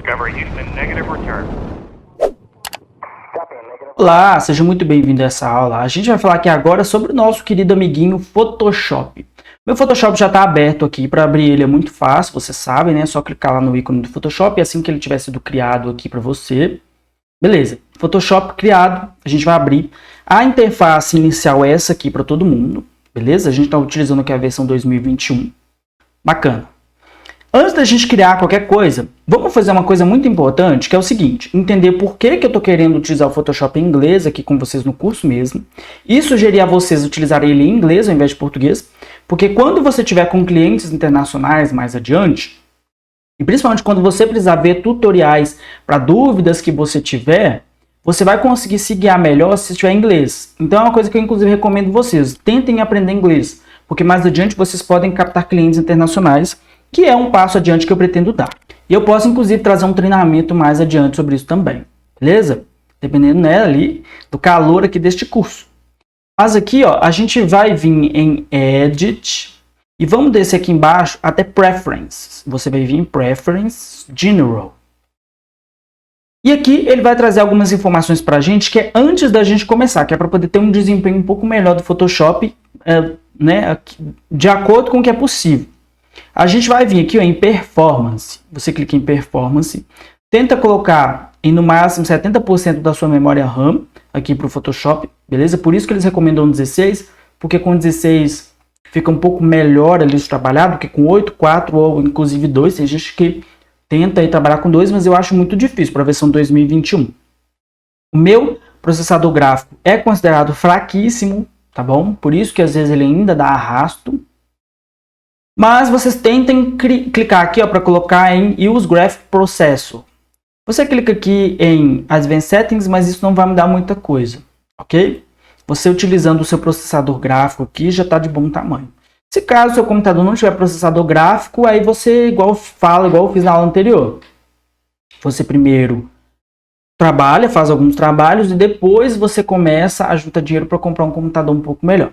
Discovery Houston, negative return. Olá, seja muito bem-vindo a essa aula. A gente vai falar aqui agora sobre o nosso querido amiguinho Photoshop. Meu Photoshop já está aberto aqui, para abrir ele é muito fácil, você sabe, né? É só clicar lá no ícone do Photoshop, assim que ele tiver sido criado aqui para você. Beleza, Photoshop criado, a gente vai abrir. A interface inicial é essa aqui para todo mundo, beleza? A gente está utilizando aqui a versão 2021. Bacana. Antes da gente criar qualquer coisa, vamos fazer uma coisa muito importante, que é o seguinte, entender por que eu estou querendo utilizar o Photoshop em inglês aqui com vocês no curso mesmo, e sugerir a vocês utilizarem ele em inglês ao invés de português, porque quando você tiver com clientes internacionais mais adiante, e principalmente quando você precisar ver tutoriais para dúvidas que você tiver, você vai conseguir se guiar melhor se estiver em inglês. Então é uma coisa que eu inclusive recomendo vocês, tentem aprender inglês, porque mais adiante vocês podem captar clientes internacionais, que é um passo adiante que eu pretendo dar. E eu posso, inclusive, trazer um treinamento mais adiante sobre isso também, beleza? Dependendo, né, ali do calor aqui deste curso. Mas aqui, ó, a gente vai vir em Edit e vamos descer aqui embaixo até Preferences. Você vai vir em Preferences, General. E aqui ele vai trazer algumas informações para a gente que é antes da gente começar, que é para poder ter um desempenho um pouco melhor do Photoshop, né, de acordo com o que é possível. A gente vai vir aqui ó, em Performance. Você clica em Performance. Tenta colocar em no máximo 70% da sua memória RAM aqui para o Photoshop. Beleza? Por isso que eles recomendam 16. Porque com 16 fica um pouco melhor ali de trabalhar do que com 8, 4 ou inclusive 2. Tem gente que tenta aí trabalhar com 2, mas eu acho muito difícil para a versão 2021. O meu processador gráfico é considerado fraquíssimo. Tá bom? Por isso que às vezes ele ainda dá arrasto. Mas vocês tentem clicar aqui para colocar em Use Graphic Processor. Você clica aqui em Advanced Settings, mas isso não vai mudar muita coisa, ok? Você utilizando o seu processador gráfico aqui já está de bom tamanho. Se caso o seu computador não tiver processador gráfico, aí você igual eu fiz na aula anterior. Você primeiro trabalha, faz alguns trabalhos e depois você começa a juntar dinheiro para comprar um computador um pouco melhor.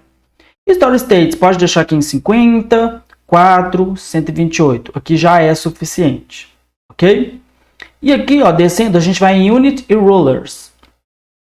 Story States pode deixar aqui em 50, 4, 128. Aqui já é suficiente, ok? E aqui, ó, descendo, a gente vai em Unit e Rulers.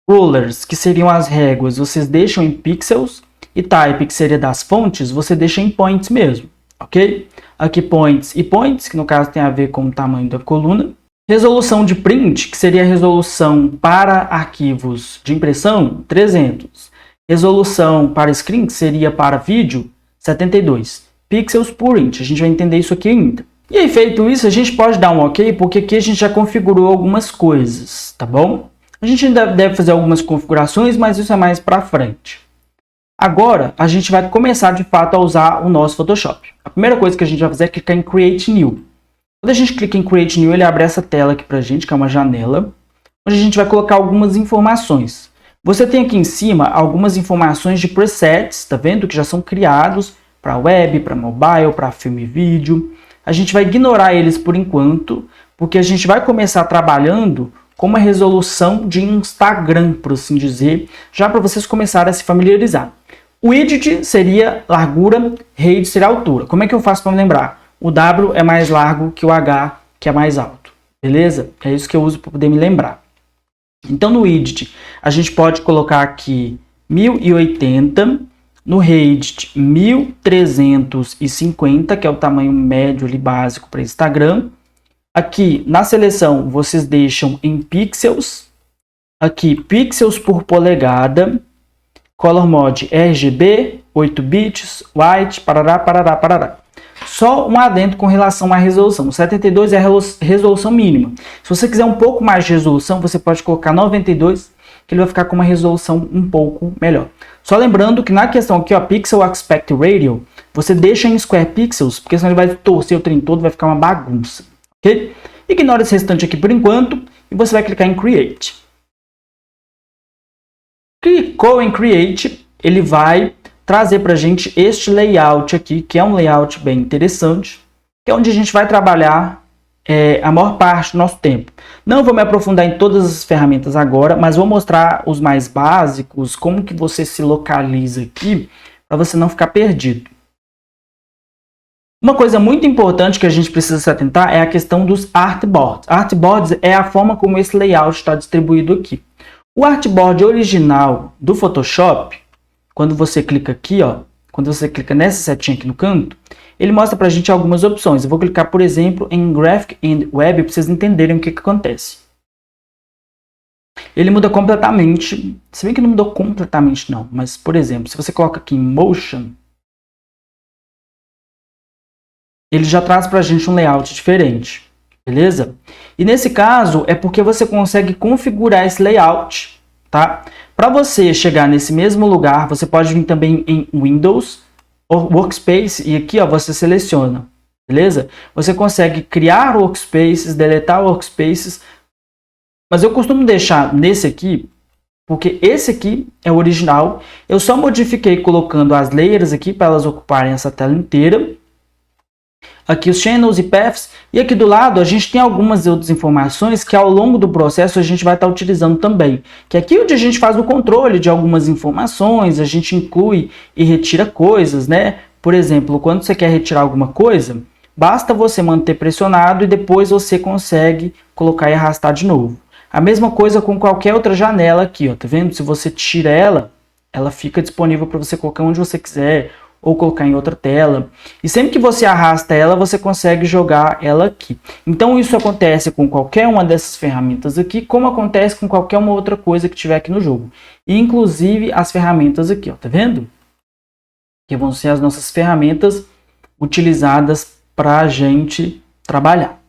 Rulers, que seriam as réguas, vocês deixam em pixels. E Type, que seria das fontes, você deixa em points mesmo, ok? Aqui points e points, que no caso tem a ver com o tamanho da coluna. Resolução de print, que seria a resolução para arquivos de impressão, 300. Resolução para screen, que seria para vídeo, 72. Pixels por inch, a gente vai entender isso aqui ainda. E aí, feito isso, a gente pode dar um ok, porque aqui a gente já configurou algumas coisas, tá bom? A gente ainda deve fazer algumas configurações, mas isso é mais para frente. Agora, a gente vai começar de fato a usar o nosso Photoshop. A primeira coisa que a gente vai fazer é clicar em Create New. Quando a gente clica em Create New, ele abre essa tela aqui pra gente, que é uma janela, onde a gente vai colocar algumas informações. Você tem aqui em cima algumas informações de presets, tá vendo? Que já são criados para web, para mobile, para filme e vídeo. A gente vai ignorar eles por enquanto, porque a gente vai começar trabalhando com uma resolução de Instagram, por assim dizer, já para vocês começarem a se familiarizar. O widget seria largura, height seria altura. Como é que eu faço para me lembrar? O W é mais largo que o H, que é mais alto. Beleza? É isso que eu uso para poder me lembrar. Então no widget, a gente pode colocar aqui 1080, no height 1350, que é o tamanho médio ali básico para Instagram. Aqui na seleção vocês deixam em pixels. Aqui pixels por polegada. Color mode RGB, 8 bits, white, parará, parará, parará. Só um adendo com relação à resolução. 72 é a resolução mínima. Se você quiser um pouco mais de resolução, você pode colocar 92, que ele vai ficar com uma resolução um pouco melhor. Só lembrando que na questão aqui, ó, Pixel Aspect Ratio, você deixa em Square Pixels, porque senão ele vai torcer o trem todo, vai ficar uma bagunça, ok? Ignora esse restante aqui por enquanto, e você vai clicar em Create. Clicou em Create, ele vai trazer para a gente este layout aqui, que é um layout bem interessante, que é onde a gente vai trabalhar a maior parte do nosso tempo. Não vou me aprofundar em todas as ferramentas agora, mas vou mostrar os mais básicos, como que você se localiza aqui, para você não ficar perdido. Uma coisa muito importante que a gente precisa se atentar é a questão dos artboards. Artboards é a forma como esse layout está distribuído aqui. O artboard original do Photoshop, quando você clica aqui, ó, quando você clica nessa setinha aqui no canto, ele mostra pra gente algumas opções. Eu vou clicar, por exemplo, em Graphic and Web para vocês entenderem o que acontece. Ele muda completamente, se bem que não mudou completamente não, mas, por exemplo, se você coloca aqui em Motion, ele já traz pra gente um layout diferente, beleza? E nesse caso, é porque você consegue configurar esse layout, tá? Para você chegar nesse mesmo lugar, você pode vir também em Windows, Workspace, e aqui ó, você seleciona, beleza? Você consegue criar workspaces, deletar workspaces, mas eu costumo deixar nesse aqui, porque esse aqui é o original. Eu só modifiquei colocando as layers aqui para elas ocuparem essa tela inteira. Aqui os channels e paths, e aqui do lado a gente tem algumas outras informações que ao longo do processo a gente vai estar utilizando também, que é aqui onde a gente faz o controle de algumas informações, a gente inclui e retira coisas, né? Por exemplo, quando você quer retirar alguma coisa, basta você manter pressionado e depois você consegue colocar e arrastar de novo. A mesma coisa com qualquer outra janela aqui, ó, tá vendo? Se você tira ela, ela fica disponível para você colocar onde você quiser, ou colocar em outra tela. E sempre que você arrasta ela, você consegue jogar ela aqui. Então isso acontece com qualquer uma dessas ferramentas aqui, como acontece com qualquer uma outra coisa que tiver aqui no jogo. E inclusive as ferramentas aqui, ó, tá vendo? Que vão ser as nossas ferramentas utilizadas para a gente trabalhar.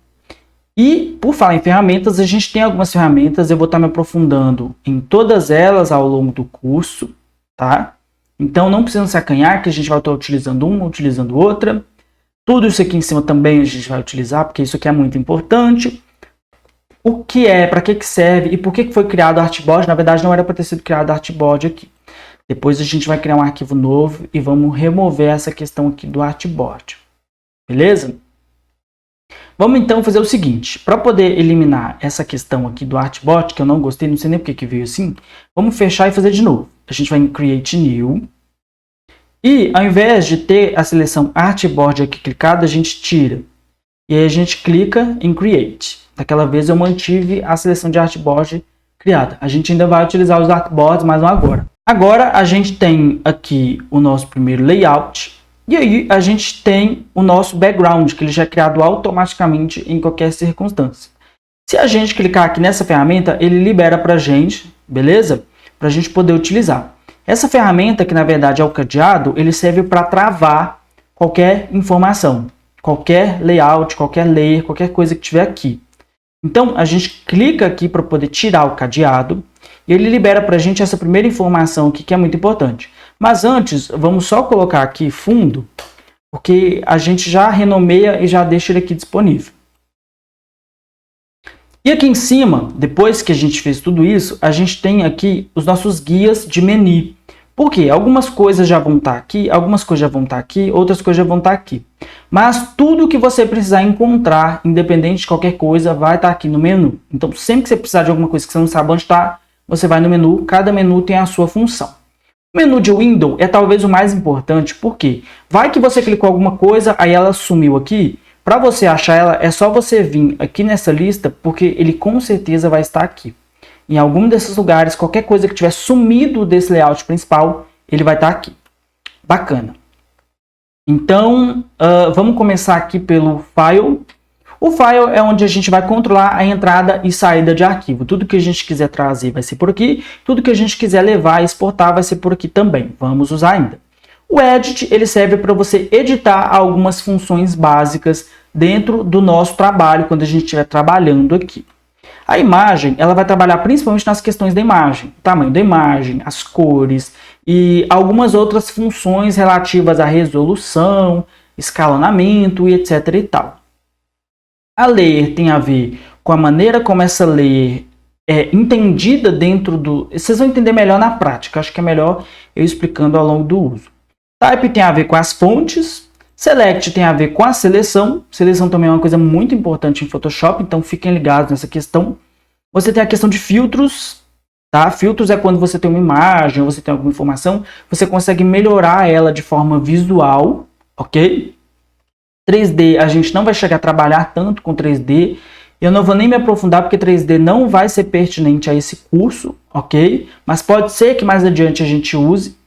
E por falar em ferramentas, a gente tem algumas ferramentas, eu vou estar me aprofundando em todas elas ao longo do curso, tá? Então não precisa se acanhar que a gente vai estar utilizando uma, utilizando outra. Tudo isso aqui em cima também a gente vai utilizar, porque isso aqui é muito importante. O que é, para que serve e por que foi criado o artboard? Na verdade não era para ter sido criado o artboard aqui. Depois a gente vai criar um arquivo novo e vamos remover essa questão aqui do artboard. Beleza? Vamos então fazer o seguinte, para poder eliminar essa questão aqui do artboard, que eu não gostei, não sei nem porque que veio assim, vamos fechar e fazer de novo. A gente vai em Create New, e ao invés de ter a seleção Artboard aqui clicada, a gente tira. E aí a gente clica em Create. Daquela vez eu mantive a seleção de Artboard criada. A gente ainda vai utilizar os Artboards, mas não agora. Agora a gente tem aqui o nosso primeiro layout, e aí a gente tem o nosso background, que ele já é criado automaticamente em qualquer circunstância. Se a gente clicar aqui nessa ferramenta, ele libera para a gente, beleza? Para a gente poder utilizar. Essa ferramenta, que na verdade é o cadeado, ele serve para travar qualquer informação, qualquer layout, qualquer layer, qualquer coisa que tiver aqui. Então, a gente clica aqui para poder tirar o cadeado e ele libera para a gente essa primeira informação aqui, que é muito importante. Mas antes, vamos só colocar aqui fundo, porque a gente já renomeia e já deixa ele aqui disponível. E aqui em cima, depois que a gente fez tudo isso, a gente tem aqui os nossos guias de menu. Por quê? Algumas coisas já vão estar aqui, algumas coisas já vão estar aqui, outras coisas já vão estar aqui. Mas tudo que você precisar encontrar, independente de qualquer coisa, vai estar aqui no menu. Então, sempre que você precisar de alguma coisa que você não sabe onde está, você vai no menu, cada menu tem a sua função. O menu de Windows é talvez o mais importante, porque vai que você clicou alguma coisa, aí ela sumiu aqui. Para você achar ela, é só você vir aqui nessa lista, porque ele com certeza vai estar aqui. Em algum desses lugares, qualquer coisa que tiver sumido desse layout principal, ele vai estar aqui. Bacana. Então, vamos começar aqui pelo File. O File é onde a gente vai controlar a entrada e saída de arquivo. Tudo que a gente quiser trazer vai ser por aqui. Tudo que a gente quiser levar e exportar vai ser por aqui também. Vamos usar ainda. O Edit, ele serve para você editar algumas funções básicas dentro do nosso trabalho, quando a gente estiver trabalhando aqui. A imagem, ela vai trabalhar principalmente nas questões da imagem, o tamanho da imagem, as cores e algumas outras funções relativas à resolução, escalonamento e etc e tal. A layer tem a ver com a maneira como essa layer é entendida dentro do... Vocês vão entender melhor na prática, acho que é melhor eu explicando ao longo do uso. Type tem a ver com as fontes, Select tem a ver com a seleção. Seleção também é uma coisa muito importante em Photoshop, então fiquem ligados nessa questão. Você tem a questão de filtros, tá? Filtros é quando você tem uma imagem, ou você tem alguma informação, você consegue melhorar ela de forma visual, ok? 3D, a gente não vai chegar a trabalhar tanto com 3D. Eu não vou nem me aprofundar porque 3D não vai ser pertinente a esse curso, ok? Mas pode ser que mais adiante a gente use.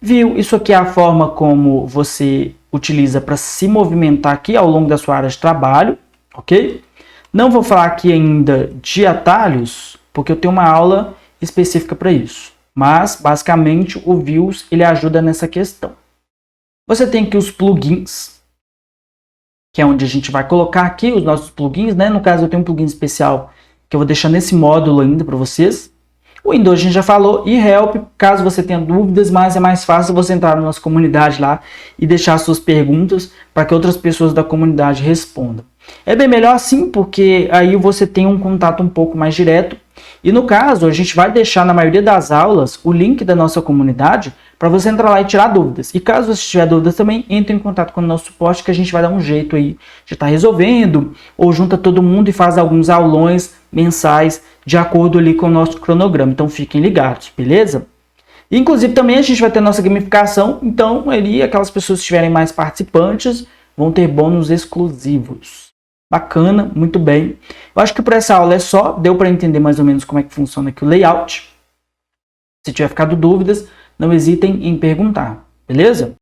Viu? Isso aqui é a forma como você utiliza para se movimentar aqui ao longo da sua área de trabalho, ok? Não vou falar aqui ainda de atalhos, porque eu tenho uma aula específica para isso. Mas, basicamente, o Views ele ajuda nessa questão. Você tem aqui os plugins, que é onde a gente vai colocar aqui os nossos plugins, né? No caso, eu tenho um plugin especial que eu vou deixar nesse módulo ainda para vocês. O Windows a gente já falou, e Help, caso você tenha dúvidas, mas é mais fácil você entrar na nossa comunidade lá e deixar suas perguntas para que outras pessoas da comunidade respondam. É bem melhor assim, porque aí você tem um contato um pouco mais direto. E no caso, a gente vai deixar na maioria das aulas o link da nossa comunidade para você entrar lá e tirar dúvidas. E caso você tiver dúvidas também, entre em contato com o nosso suporte que a gente vai dar um jeito aí de estar resolvendo, ou junta todo mundo e faz alguns aulões mensais de acordo ali com o nosso cronograma. Então fiquem ligados, beleza? E, inclusive também a gente vai ter nossa gamificação, então ali aquelas pessoas que tiverem mais participantes vão ter bônus exclusivos. Bacana, muito bem. Eu acho que por essa aula é só, deu para entender mais ou menos como é que funciona aqui o layout. Se tiver ficado dúvidas, não hesitem em perguntar, beleza?